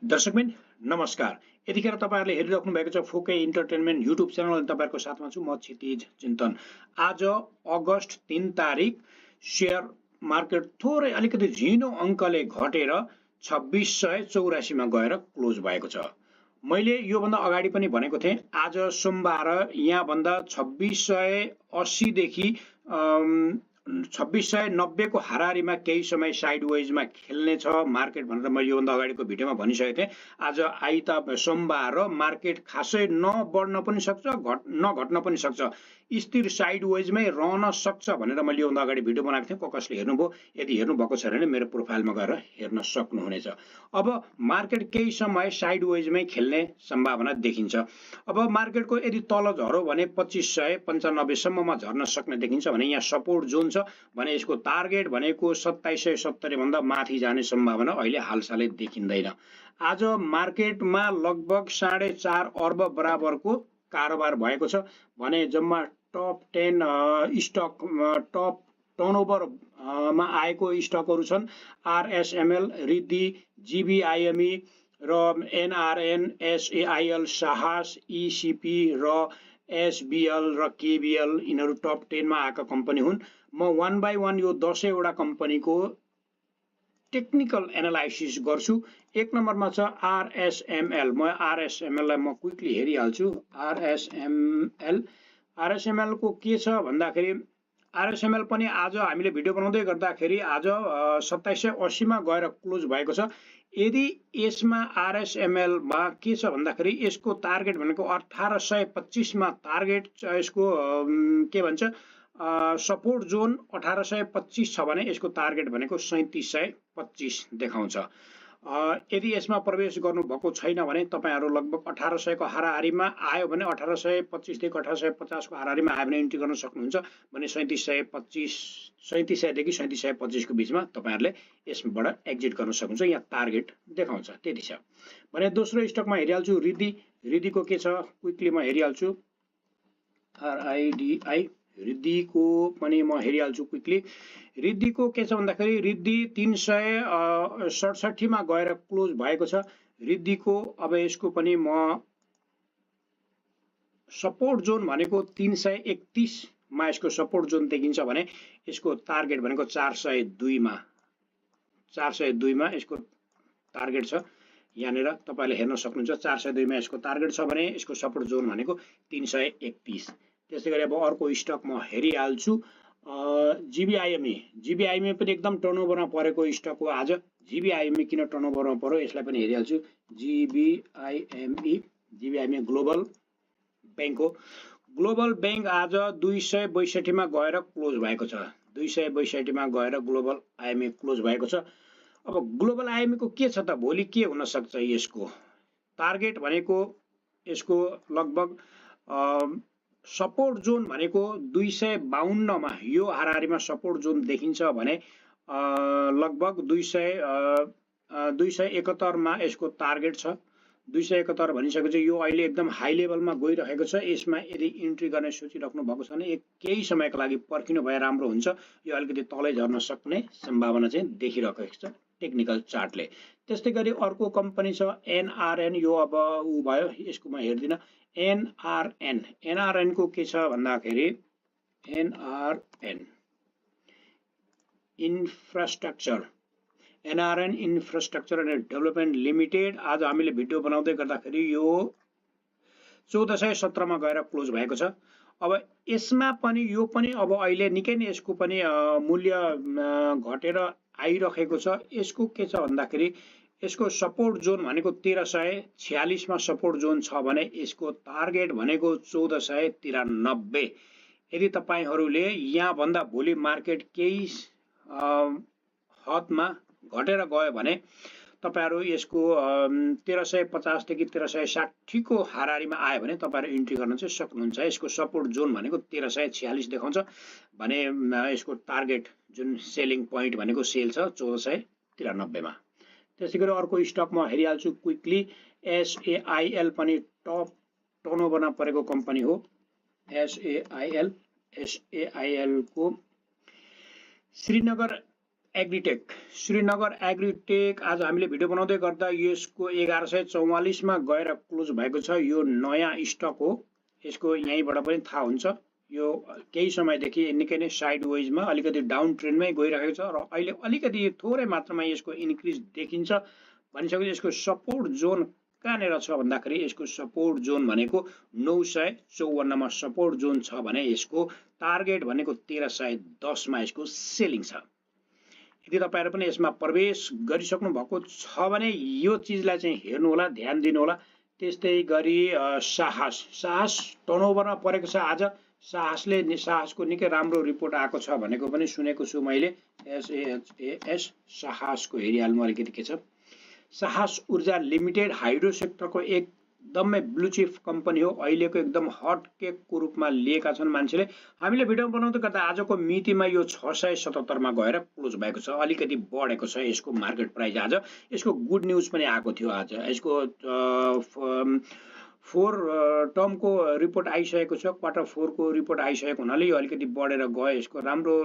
दर्शकबिन नमस्कार। यतिखेर तपाईहरुले हेरिराख्नु भएको छ फोके इन्टरटेनमेन्ट युट्युब च्यानल अनि तपाईहरुको साथमा छु म क्षितिज चिन्तन। आज अगस्त 3 तारिक शेयर मार्केट थोरै अलिकति झिनो अङ्कले घटेर 2684 मा गएर क्लोज भएको छ। मैले यो भन्दा अगाडि पनि भनेको थिएँ आज सोमबार यहाँ भन्दा 2680 देखि 2690 को हाराहारीमा केही समय साइडवेजमा खेल्ने छ मार्केट भनेर मैले योभन्दा अगाडिको भिडियोमा भनिसकेको थिएँ। आज आइतबार सोमबार मार्केट खासै नबढ्न पनि सक्छ नघट्न पनि सक्छ, स्थिर साइडवेजमै रहन सक्छ भनेर मैले योभन्दा अगाडि भिडियो बनाएको थिएँ। कसले हेर्नुभयो, यदि हेर्नु भएको छ भने मेरो प्रोफाइलमा गएर हेर्न सक्नुहुनेछ। अब मार्केट केही समय साइडवेजमै खेल्ने सम्भावना देखिन्छ। अब मार्केटको यदि तल झर्यो भने 2595 सम्ममा झर्न सक्ने देखिन्छ भने यहाँ सपोर्ट जोन छ भने यसको टार्गेट भनेको 2770 भन्दा माथि जाने सम्भावना अहिले हालसालै देखिँदैन। आज मार्केटमा लगभग 4.5 अर्ब बराबरको कारोबार भएको छ भने जम्मा टप 10 स्टक टप टर्नओभर मा आएको स्टकहरू छन् आरएसएमएल, रिद्धि, जीबीआईएमई र एनआरएन, एसएआईएल, साहस, ईसीपी र एसबीएल र केबीएल यिनीहरू टप 10 मा आएका कम्पनी हुन्। म वन बाई वन यो 10 वटा कम्पनीको टेक्निकल एनालाइसिस गर्छु। एक नम्बरमा छ आरएसएमएल। म आरएसएमएल लाई म क्विकली हेरिहाल्छु। आरएसएमएल को के छ भन्दाखेरि आरएसएमएल पनि आज हामीले भिडियो बनाउँदै गर्दाखेरि आज 2780 मा गएर क्लोज भएको छ। यदि यसमा आरएसएमएल मा के छ भन्दाखेरि यसको टार्गेट भनेको 1825 मा टार्गेट यसको के भन्छ सपोर्ट जोन 1825 छ भने यसको टार्गेट भनेको 3725 देखाउँछ। यदि यसमा प्रवेश गर्नु भएको छैन भने तपाईहरु लगभग 1800 को हाराहारीमा आयो भने 1825 देखि 1850 को हाराहारीमा आयो भने इन्ट्री गर्न सक्नुहुन्छ भने 3700 देखि 3725 को बीचमा तपाईहरुले यसबाट एक्जिट गर्न सक्नुहुन्छ। यहाँ टार्गेट देखाउँछ त्यति छ भने दोस्रो स्टकमा हेरिहाल्छु रिद्धि। रिद्धिको के छ क्विकली म हेरिहाल्छु। आरआईडीआई रिद्धिको पनि म हेरिहाल्छु क्विकली। रिद्धिको के छ भन्दाखेरि रिद्धि 367 मा गएर क्लोज भएको छ। रिद्धिको अब यसको पनि म सपोर्ट जोन भनेको 331 मा यसको सपोर्ट जोन देखिन्छ भने यसको टार्गेट भनेको 402 मा यसको टार्गेट छ। यहाँनिर तपाईले हेर्न सक्नुहुन्छ 402 मा यसको टार्गेट छ भने यसको सपोर्ट जोन भनेको 331। त्यसैगरी अब अर्को स्टक म हेरिहाल्छु जीबीआईएमई। जीबीआईएमई पनि एकदम टर्नओभरमा परेको स्टक हो। आज जीबीआईएमई किन टर्नओभरमा पर्यो यसलाई पनि हेरिहाल्छु। जीबीआईएमई ग्लोबल बैंक हो। ग्लोबल बैंक आज 262 मा गएर क्लोज भएको छ। 262 मा गएर ग्लोबल आईएमई क्लोज भएको छ। अब ग्लोबल आईएमई को के छ त भोलि के हुन सक्छ यसको टार्गेट भनेको यसको लगभग सपोर्ट जोन भनेको 252 मा यो हाराहारीमा सपोर्ट जोन देखिन्छ भने लगभग 271 मा यसको टार्गेट छ। 271 भनिसकेपछि यो अहिले एकदम हाई लेभलमा गइरहेको छ। यसमा यदि इन्ट्री गर्ने सोचिराख्नु भएको छ भने केही समयको लागि पर्खिनु भए राम्रो हुन्छ। यो अलिकति तलै झर्न सक्ने सम्भावना चाहिँ देखिरहेको छ टेक्निकल चार्टले। त्यस्तैगरी अर्को कम्पनी छ एनआरएन। यो अब उ भयो यसको म हेर्दिन। एनआरएन को के छ भन्दाखेरि NRN infrastructure NRN infrastructure and development limited आज हामीले भिडियो बनाउँदै गर्दाखेरि यो 1417 मा गएर क्लोज भएको छ। अब यसमा पनि यो पनि अब अहिले निकै नै यसको पनि मूल्य घटेर आइरहेको छ। यसको के छ भन्दाखेरि यसको सपोर्ट जोन भनेको 1346 मा सपोर्ट जोन छ भने यसको टार्गेट भनेको 1493। यदि तपाईहरुले यहाँ भन्दा भोलि मार्केट केही हदमा घटेर गयो भने तपाईहरु यसको 1350 देखि 1360 को हाराहारीमा आयो भने तपाईहरु इन्ट्री गर्न चाहिँ सक्नुहुन्छ। यसको सपोर्ट जोन भनेको 1346 देखाउँछ भने यसको टार्गेट जुन सेलिङ पोइन्ट भनेको सेल छ 1493 मा। त्यसैगरी अर्को स्टक म हेरिहाल्छु क्विकली। एसएआईएल पनि टप टर्नओभरमा परेको कम्पनी हो। एसएआईएल को श्रीनगर एग्रिटेक श्रीनगर एग्रिटेक आज हामीले भिडियो बनाउँदै गर्दा यसको 1144 मा गएर क्लोज भएको छ। यो नयाँ स्टक हो, यसको यहीँबाट पनि थाहा हुन्छ। यो केही समयदेखि निकै नै साइडवेजमा अलिकति डाउन ट्रेन्डमै गइरहेको छ र अहिले अलिकति थोरै मात्रामा यसको इन्क्रिज देखिन्छ। भनिसकेपछि यसको सपोर्ट जोन कहाँनिर छ भन्दाखेरि यसको सपोर्ट जोन भनेको 954 मा सपोर्ट जोन छ भने यसको टार्गेट भनेको 1310 मा यसको सेलिङ छ। यदि तपाईहरु पनि यसमा प्रवेश गरिसक्नु भएको छ भने यो चीजलाई चाहिँ हेर्नु होला, ध्यान दिनु होला। त्यस्तै गरी साहस टर्नओभरमा परेको छ आज। साहसको निकै राम्रो रिपोर्ट आएको छ भनेको पनि सुनेको छु मैले। SAHAS साहसको हेरिहाल्नु अलिकति के छ। साहस ऊर्जा लिमिटेड हाइड्रो सेक्टरको एकदमै ब्लू चिप कम्पनी हो। अहिलेको एकदम हट केकको रूपमा लिएका छन् मान्छेले। हामीले भिडियो बनाउँदै गर्दा आजको मितिमा यो 677 मा गएर क्लोज भएको छ, अलिकति बढेको छ यसको मार्केट प्राइस आज। यसको गुड न्यूज पनि आएको थियो आज। यसको 4 टर्मको रिपोर्ट आइसकेको छ, क्वार्टर 4 को रिपोर्ट आइसकेको हुनाले यो अलिकति बढेर गयो। यसको राम्रो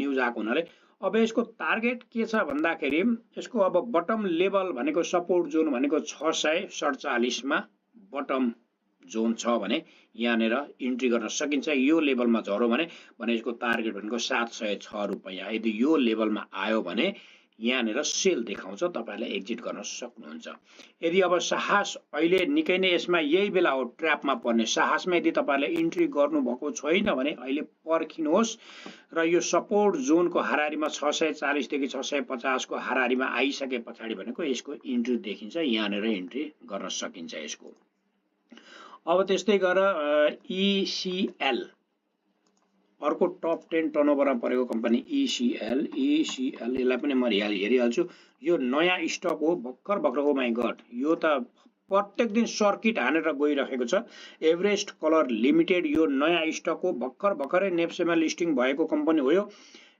न्यूज आएको हुनाले अब यसको टार्गेट के छ भन्दाखेरि यसको अब बटम लेभल भनेको सपोर्ट जोन भनेको 647 मा बटम जोन छ भने यहाँनिर इन्ट्री गर्न सकिन्छ। यो लेभलमा झर्यो भने यसको टार्गेट भनेको 706 रुपैयाँ। यदि यो लेभलमा आयो भने यहाँनिर सेल देखाउँछ, तपाईहरुले एक्जिट गर्न सक्नुहुन्छ। यदि अब साहस अहिले निकै नै यसमा यही बेला हो ट्र्यापमा पर्ने। साहसमा यदि तपाईहरुले इन्ट्री गर्नु भएको छैन भने अहिले पर्खिनुहोस् र यो सपोर्ट जोनको हाराहारीमा 640 देखि 650 को हाराहारीमा आइसके पछाडी भनेको यसको इन्ट्री देखिन्छ, यहाँनिर इन्ट्री गर्न सकिन्छ यसको। अब त्यस्तै गरेर ECL अर्को टप 10 टर्नओभरमा परेको कम्पनी ECL यसलाई पनि म हेरिहाल्छु। यो नयाँ स्टक हो, भर्खर ओ माइ गॉड, यो त प्रत्येक दिन सर्किट हानेर गइरहेको छ। एभरेस्ट कलर लिमिटेड यो नयाँ स्टक हो, भर्खरै नेप्सेमा लिस्टिङ भएको कम्पनी हो। यो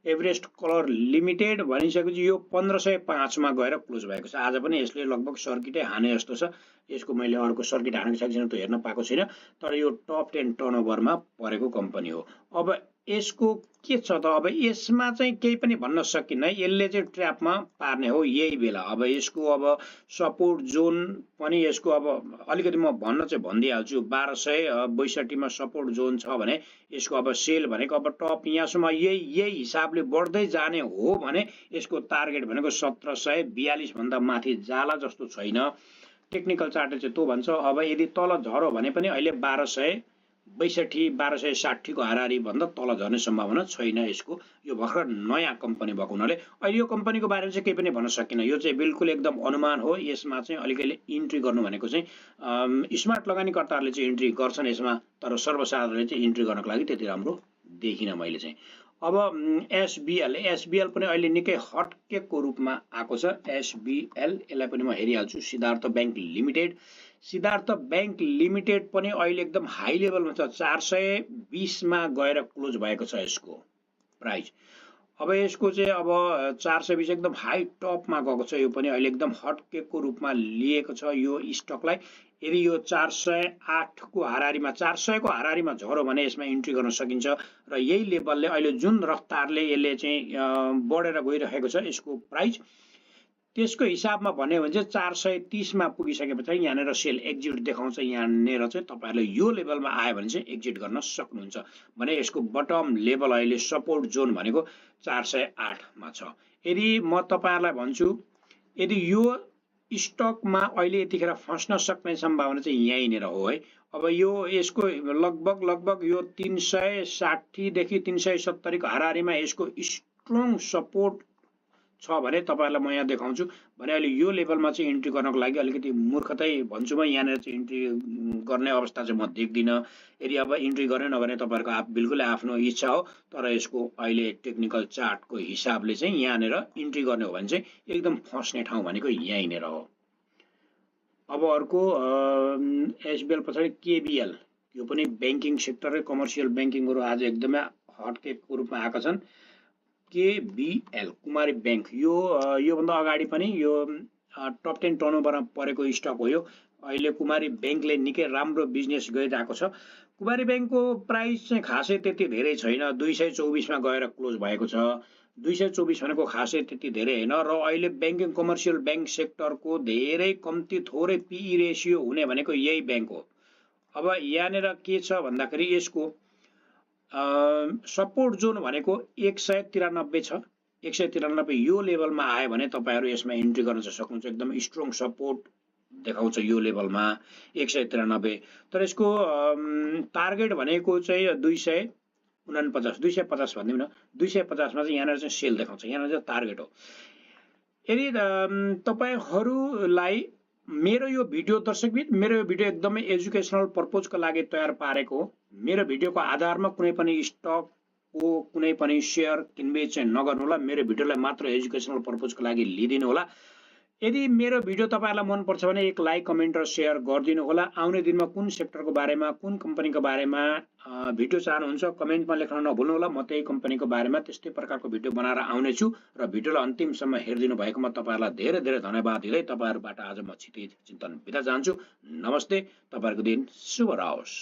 एभरेस्ट कलर लिमिटेड भनिसकेपछि यो 1505 मा गएर क्लोज भएको छ। आज पनि यसले लगभग सर्किटै हाने जस्तो छ। यसको मैले अर्को सर्किट हानेको छ कि छैन त हेर्न पाएको छैन, तर यो टप 10 टर्नओभरमा परेको कम्पनी हो। अब यसको के छ त, अब यसमा चाहिँ केही पनि भन्न सकिन्न, यसले चाहिँ ट्र्यापमा पार्ने हो यही बेला। अब यसको अब सपोर्ट जोन पनि यसको अब अलिकति म भन्न चाहिँ भनिदिइहाल्छु। 1262 मा सपोर्ट जोन छ भने यसको अब सेल भनेको अब टप यहाँसम्म यही हिसाबले बढ्दै जाने हो भने यसको टार्गेट भनेको 1742 भन्दा माथि जाला जस्तो छैन। टेक्निकल चार्टले चाहिँ त्यो भन्छ। अब यदि तल झर्यो भने पनि अहिले 1260 को हाराहारी भन्दा तल झर्ने सम्भावना छैन यसको। यो भर्खर नयाँ कम्पनी भएको हुनाले अहिले यो कम्पनीको बारेमा चाहिँ केही पनि भन्न सकिन्न। यो चाहिँ बिल्कुल एकदम अनुमान हो। यसमा चाहिँ अलिकति इन्ट्री गर्नु भनेको चाहिँ स्मार्ट लगानीकर्ताहरूले चाहिँ इन्ट्री गर्छन् यसमा, तर सर्वसाधारणले चाहिँ इन्ट्री गर्नको लागि त्यति राम्रो देखिन मैले चाहिँ। अब SBL पनि अहिले निकै हट केकको रूपमा आएको छ। SBL यसलाई पनि म हेरिहाल्छु। सिद्धार्थ बैंक लिमिटेड पनि अहिले एकदम हाई लेभलमा छ। 420 मा गएर क्लोज भएको छ यसको प्राइस। अब यसको चाहिँ अब 420 एकदम हाई टपमा गएको छ। यो पनि अहिले एकदम हट केकको रूपमा लिएको छ यो स्टकलाई। यदि यो 408 को हाराहारीमा 400 को हाराहारीमा झर्यो भने यसमा इन्ट्री गर्न सकिन्छ र यही लेभलले अहिले जुन रफ्तारले यसले चाहिँ बढेर गइरहेको छ यसको प्राइस, त्यसको हिसाबमा भन्यो भने चाहिँ 430 मा पुगिसकेपछि यहाँनिर सेल एक्जिट देखाउँछ। यहाँनिर चाहिँ तपाईहरुले यो लेभलमा आयो भने चाहिँ एक्जिट गर्न सक्नुहुन्छ भने यसको बटम लेभल अहिले सपोर्ट जोन भनेको 408 मा छ। यदि म तपाईहरुलाई भन्छु यदि यो स्टकमा अहिले यतिखेर फस्न सक्ने सम्भावना चाहिँ यहीँनिर हो है। अब यो यसको लगभग यो 360 देखि 370 को हाराहारीमा यसको स्ट्रङ सपोर्ट छ भने तपाईहरुलाई म यहाँ देखाउँछु भने अहिले यो लेभलमा चाहिँ इन्ट्री गर्नको लागि अलिकति मूर्खतै भन्छु म। यहाँनिर चाहिँ इन्ट्री गर्ने अवस्था चाहिँ म देख्दिन। यदि अब इन्ट्री गरेन भने तपाईहरुको बिल्कुल आफ्नो इच्छा हो, तर यसको अहिले टेक्निकल चार्टको हिसाबले चाहिँ यहाँनिर इन्ट्री गर्ने हो भने चाहिँ एकदम फस्ने ठाउँ भनेको यहीँनिर हो। अब अर्को SBL पछाडि KBL, यो पनि बैंकिङ सेक्टर र कमर्सियल बैंकिङहरु आज एकदमै हट केकको रूपमा आएका छन्। KBL कुमारी बैंक यो भन्दा अगाडि पनि यो टप 10 टर्नओभरमा परेको स्टक हो। यो अहिले कुमारी बैंकले निकै राम्रो बिजनेस गरिरहेको छ। कुमारी बैंकको प्राइस चाहिँ खासै त्यति धेरै छैन, 224 मा गएर क्लोज भएको छ। 224 भनेको खासै त्यति धेरै हैन र अहिले बैंकिङ कमर्सियल बैंक सेक्टरको धेरै कम्ती थोरै पीई रेशियो हुने भनेको यही बैंक हो। अब यहाँनिर के छ भन्दाखेरि यसको सपोर्ट जोन भनेको 193 छ। 193 यो लेभलमा आयो भने तपाईहरु यसमा इन्ट्री गर्न सक्नुहुन्छ। एकदम स्ट्रङ सपोर्ट देखाउँछ यो लेभलमा 193। तर यसको टार्गेट भनेको चाहिँ 249 250 भन्दिउँ न, 250 मा चाहिँ यहाँनिर चाहिँ सेल देखाउँछ, यहाँनिर चाहिँ टार्गेट हो। यदि तपाईहरुलाई मेरो यो भिडियो दर्शकबिन, मेरो यो भिडियो एकदमै एजुकेसनल पर्पजको लागि तयार पारेको हो। मेरो भिडियोको आधारमा कुनै पनि स्टकको कुनै पनि शेयर किनबेच चाहिँ नगर्नु होला। मेरो भिडियोलाई मात्र एजुकेसनल पर्पजको लागि लिदिनु होला। यदि मेरो भिडियो तपाईहरुलाई मन पर्छ भने एक लाइक, कमेन्ट र शेयर गरिदिनु होला। आउने दिनमा कुन सेक्टरको बारेमा, कुन कम्पनीको बारेमा भिडियो चाहनुहुन्छ कमेन्टमा लेख्न नभुल्नु होला। म त्यही कम्पनीको बारेमा त्यस्तै प्रकारको भिडियो बनाएर आउने छु र भिडियोलाई अन्तिमसम्म हेरिदिनु भएकोमा तपाईहरुलाई धेरै धेरै धन्यवाद दिँदै तपाईहरुबाट आज म क्षितिज चिन्तन बिदा चाहन्छु। नमस्ते, तपाईहरुको दिन शुभ रहोस्।